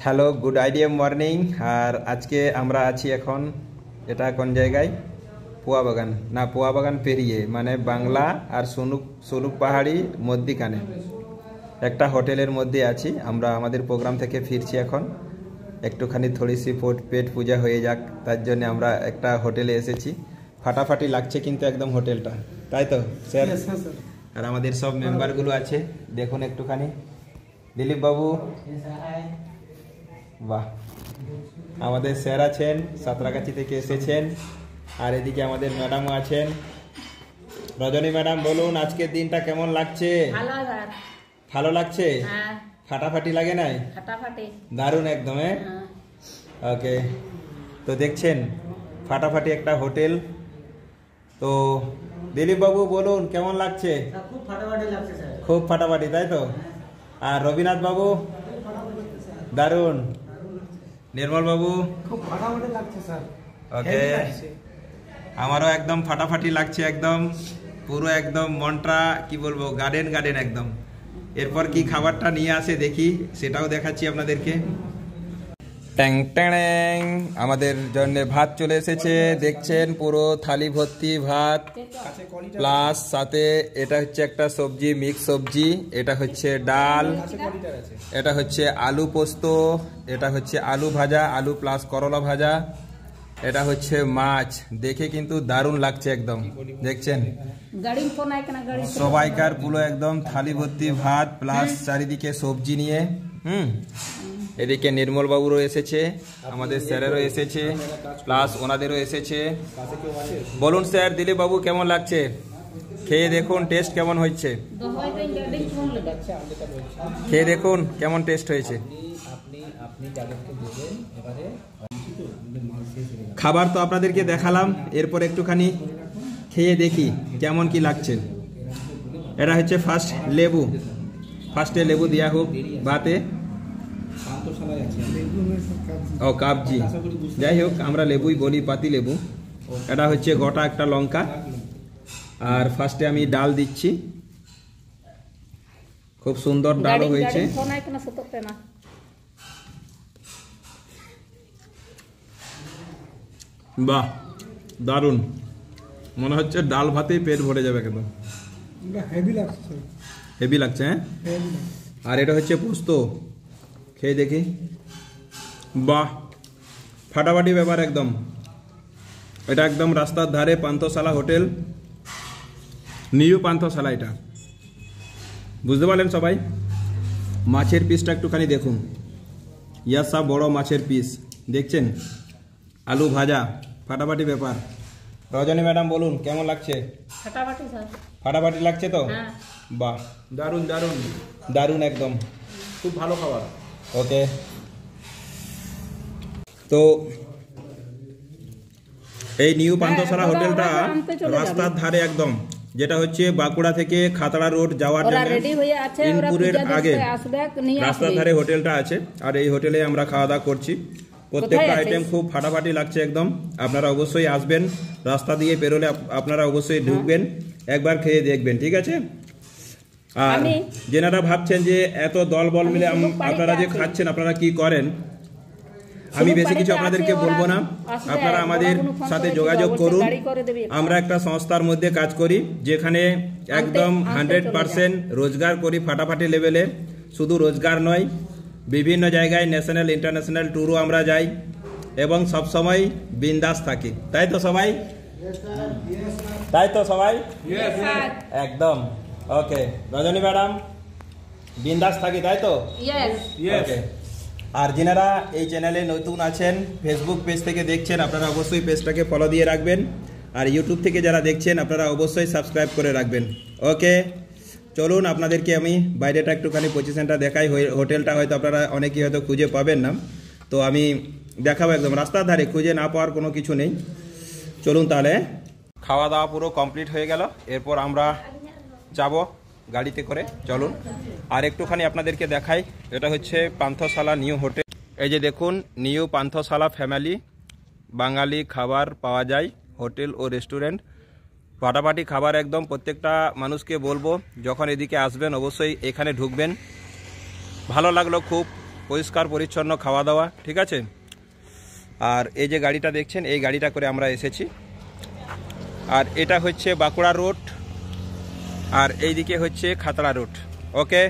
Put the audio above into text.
Hello, good idea morning. আর আজকে আমরা আছি এখন, এটা কোন জায়গায়? পোয়া বাগান, না পোয়া বাগান পেরিয়ে মানে বাংলা আর সনুক পাহাড়ি মধ্যিখানে একটা হোটেলের মধ্যে আছি আমরা। আমাদের প্রোগ্রাম থেকে ফিরছি এখন, একটুখানি থোড়িসি পেট পূজা হয়ে যাক, তার জন্য আমরা একটা হোটেলে এসেছি। ফাটাফাটি লাগছে কিন্তু একদম হোটেলটা, তাই তো স্যার? আর আমাদের সব মেম্বারগুলো আছে, দেখুন একটুখানি। দিলীপ বাবু, বাহ, আমাদের স্যার আছেন, সাঁতরাগাছি থেকে এসেছেন। আর এদিকে আমাদের ম্যাডামও আছেন। রজনী ম্যাডাম, বলুন আজকের দিনটা কেমন লাগছে? ভালো লাগছে? ফাটাফাটি লাগে নাই? দারুণ একদম। ওকে, তো দেখছেন ফাটাফাটি একটা হোটেল। তো দিলীপ বাবু বলুন কেমন লাগছে? খুব ফাটাফাটি লাগছে স্যার। খুব ফাটাফাটি, তাই তো? আর রবিনাথ বাবু? দারুণ। নির্মল বাবু? খুব ফাটাফাটি লাগছে স্যার। ওকে, আমারও একদম ফাটাফাটি লাগছে, একদম পুরো একদম মনটা কি বলবো, গার্ডেন গার্ডেন একদম। এরপর কি খাবারটা নিয়ে আসে দেখি, সেটাও দেখাচ্ছি আপনাদেরকে। ট্যাং ট্যাং, আমাদের জন্য ভাত চলে এসেছে, দেখছেন পুরো থালি ভর্তি ভাত, প্লাস সাথে এটা হচ্ছে একটা সবজি, মিক্স সবজি, এটা হচ্ছে ডাল, এটা হচ্ছে আলু পোস্ত, এটা হচ্ছে আলু ভাজা, আলু প্লাস করলা ভাজা, এটা হচ্ছে মাছ। দেখে কিন্তু দারুণ লাগছে একদম, দেখছেন সবাইকার পুরো একদম থালি ভর্তি ভাত, প্লাস চারিদিকে সবজি নিয়ে। এদিকে নির্মল বাবুরও এসেছে, আমাদের স্যারেরও এসেছে, প্লাস ওনাদেরও এসেছে। বলুন স্যার, দিলীপ বাবু কেমন লাগছে? খেয়ে দেখুন টেস্ট কেমন হয়েছে, খেয়ে দেখুন কেমন টেস্ট হয়েছে। খাবার তো আপনাদেরকে দেখালাম, এরপর একটুখানি খেয়ে দেখি কেমন কি লাগছে। এটা হচ্ছে ফার্স্ট লেবু, ফার্স্টে লেবু দেওয়া হোক ভাতে। ও কাবজি, যাই হোক আমরা লেবুই বলি, পাতি লেবু। এটা হচ্ছে গোটা একটা লঙ্কা। আর ফার্স্টে আমি ডাল দিচ্ছি, খুব সুন্দর ডালও হয়েছে। বাহ, দারুণ, মনে হচ্ছে ডাল ভাতেই পেট ভরে যাবে একদম। হেভি লাগছে, হ্যাঁ। আর এটা হচ্ছে পোস্ত, খেয়ে দেখি। বাহ, ফাটাফাটি ব্যাপার একদম। এটা একদম রাস্তার ধারে পান্থশালা হোটেল, নিউ পান্থশালা। এটা বুঝতে পারলেন সবাই? মাছের পিসটা একটুখানি দেখুন, ইয়া সব বড় মাছের পিস, দেখছেন? আলু ভাজা, ফাটাফাটি ব্যাপার। রজনী ম্যাডাম বলুন কেমন লাগছে? ফাটাফাটি লাগছে তো? বাহ, দারুণ দারুণ দারুণ একদম, খুব ভালো খাবার। ওকে, তো এই নিউ পান্থশালা হোটেলটা রাস্তার ধারে একদম, যেটা হচ্ছে বাঁকুড়া থেকে খাতড়া রোড যাওয়ার জন্য ইনপুরের আগে রাস্তার ধারে হোটেলটা আছে। আর এই হোটেলে আমরা খাওয়া দাওয়া করছি। প্রত্যেকটা আইটেম খুব ফাটাফাটি লাগছে একদম। আপনারা অবশ্যই আসবেন, রাস্তা দিয়ে বেরোলে আপনারা অবশ্যই ঢুকবেন, একবার খেয়ে দেখবেন, ঠিক আছে? আর যেনারা ভাবছেন যে এত দল বল মিলে আপনারা যে খাচ্ছেন, আপনারা কি করেন, আমি বেশি কিছু আপনাদেরকে বলবো না। আপনারা আমাদের সাথে যোগাযোগ করুন। আমরা একটা সংস্থার মধ্যে কাজ করি, যেখানে একদম 100% রোজগার করি ফাটাফাটি লেভেলে। শুধু রোজগার নয়, বিভিন্ন জায়গায় ন্যাশনাল ইন্টারন্যাশনাল ট্যুরও আমরা যাই, এবং সবসময় বিন্দাস থাকি। তাই তো সবাই? তাই তো সবাই? একদম। ওকে, রজনী ম্যাডাম, বিন্দাস থাকি, তাই তো? ওকে। আর যারা এই চ্যানেলে নতুন আছেন, ফেসবুক পেজ থেকে দেখছেন, আপনারা অবশ্যই পেজটাকে ফলো দিয়ে রাখবেন। আর ইউটিউব থেকে যারা দেখছেন, আপনারা অবশ্যই সাবস্ক্রাইব করে রাখবেন। ওকে, চলুন আপনাদেরকে আমি বাইরেটা একটুখানি পজিশনটা দেখাই। হোটেলটা হয়তো আপনারা অনেকেই হয়তো খুঁজে পাবেন না, তো আমি দেখাবো একদম রাস্তার ধারে, খুঁজে না পাওয়ার কোনো কিছু নেই। চলুন তাহলে। খাওয়া দাওয়া পুরো কমপ্লিট হয়ে গেল, এরপর আমরা যাব গাড়িতে করে, চলুন। আর একটুখানি আপনাদেরকে দেখাই, এটা হচ্ছে পান্থশালা নিউ হোটেল। এই যে দেখুন, নিউ পান্থশালা ফ্যামিলি, বাঙালি খাবার পাওয়া যায়, হোটেল ও রেস্টুরেন্ট, ফাটাফাটি খাবার একদম। প্রত্যেকটা মানুষকে বলবো, যখন এদিকে আসবেন অবশ্যই এখানে ঢুকবেন। ভালো লাগলো খুব, পরিষ্কার পরিচ্ছন্ন খাওয়া দাওয়া, ঠিক আছে। আর এই যে গাড়িটা দেখছেন, এই গাড়িটা করে আমরা এসেছি। আর এটা হচ্ছে বাঁকুড়া রোড, আর এইদিকে হচ্ছে খাতড়া রোড। ওকে।